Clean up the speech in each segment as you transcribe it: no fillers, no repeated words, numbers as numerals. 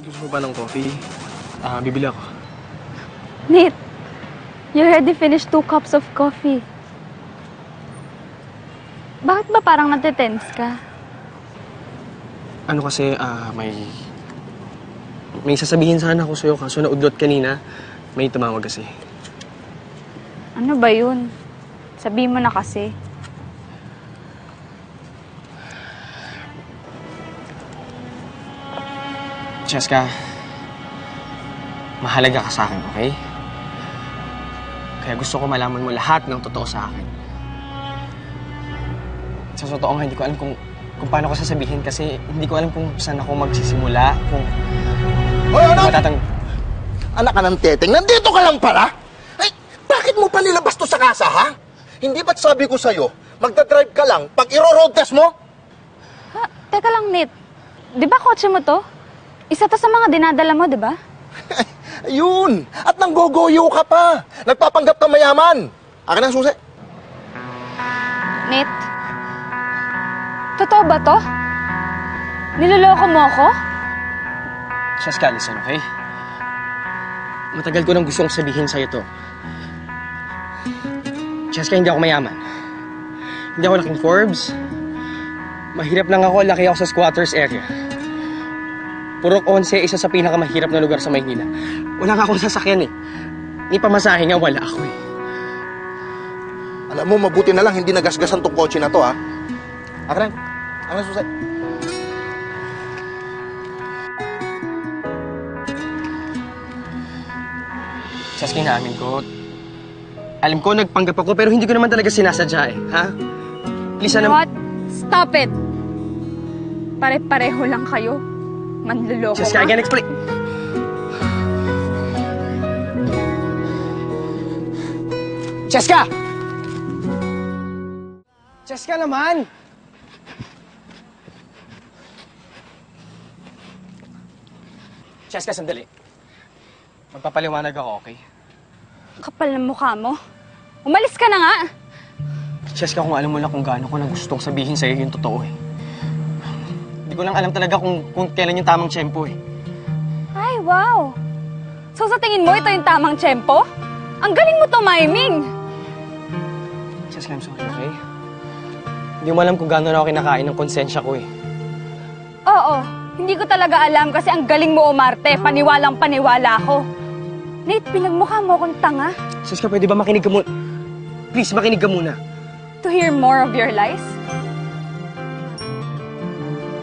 Gusto mo ba ng coffee? Bibili ako. Nate, you already finished 2 cups of coffee. Bakit ba parang natitense ka? Ano kasi, may sasabihin sana ako sa'yo kaso naudlot kanina. May tumawag kasi. Ano ba yun? Sabihin mo na kasi. Cheska, mahalaga ka sa akin, okay? Kaya gusto ko malaman mo lahat ng totoo sa akin. Sa totoo nga, hindi ko alam kung paano ko sasabihin kasi hindi ko alam kung saan ako magsisimula, kung... Hoy, ano? Matatang... Anak ka ng teteng, nandito ka lang pala? Ay, bakit mo pa nilabas to sa kasa, ha? Hindi ba't sabi ko sa'yo, magdadrive ka lang pag iro-road test mo? Ha? Teka lang, Nate. Di ba kotse mo to? Isa to sa mga dinadala mo, di ba? Ayun! At nanggogoyo ka pa! Nagpapanggap ka mayaman! Akin ang susi. Nate? Totoo ba to? Niloloko mo ako? Cheska, listen, okay? Matagal ko nang gustong sabihin sa'yo to. Cheska, hindi ako mayaman. Hindi ako laking Forbes. Mahirap lang ako, laki ako sa squatters area. Purok 11, isa sa pinakamahirap na lugar sa Maynila. Wala nga akong sasakyan eh. Ni pamasahe nga, wala ako eh. Alam mo, mabuti na lang hindi nagasgasan tong kotse na to, ha? Akin ang susi. Cheska, inaamin ko. Alam ko, nagpanggap ako, pero hindi ko naman talaga sinasadya eh, ha? Please, You know what? Stop it! Pare-pareho lang kayo. Manluloko Cheska, I ka. can explain. Cheska! Cheska naman! Cheska, sandali. Magpapaliwanag ako, okay? Kapal ng mukha mo. Umalis ka na nga! Cheska, kung alam mo lang kung gaano ko na gustong sabihin sa'yo yung totoo eh. Hindi ko lang alam talaga kung kailan yung tamang tiyempo eh. Ay, wow! So sa tingin mo, ito yung tamang tiyempo? Ang galing mo tumiming! Cheska, I'm sorry, okay? Hindi mo alam kung gaano na ako kinakain ng konsensya ko eh. Oo, hindi ko talaga alam kasi ang galing mo umarte. Paniwalang paniwala ako. Nate, pinagmukha mo akong tanga. Cheska, pwede ba makinig ka muna? Please, makinig ka muna. To hear more of your lies?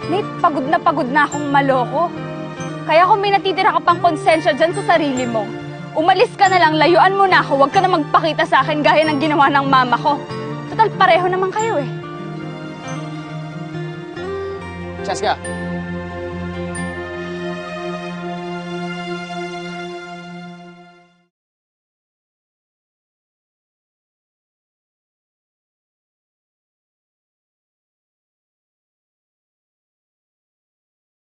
Nate, pagod na akong maloko. Kaya kung may natitira ka pang konsensya dyan sa sarili mo, umalis ka na lang, layuan mo na ako, huwag ka na magpakita sa akin gaya ng ginawa ng mama ko. Total, pareho naman kayo eh. Cheska,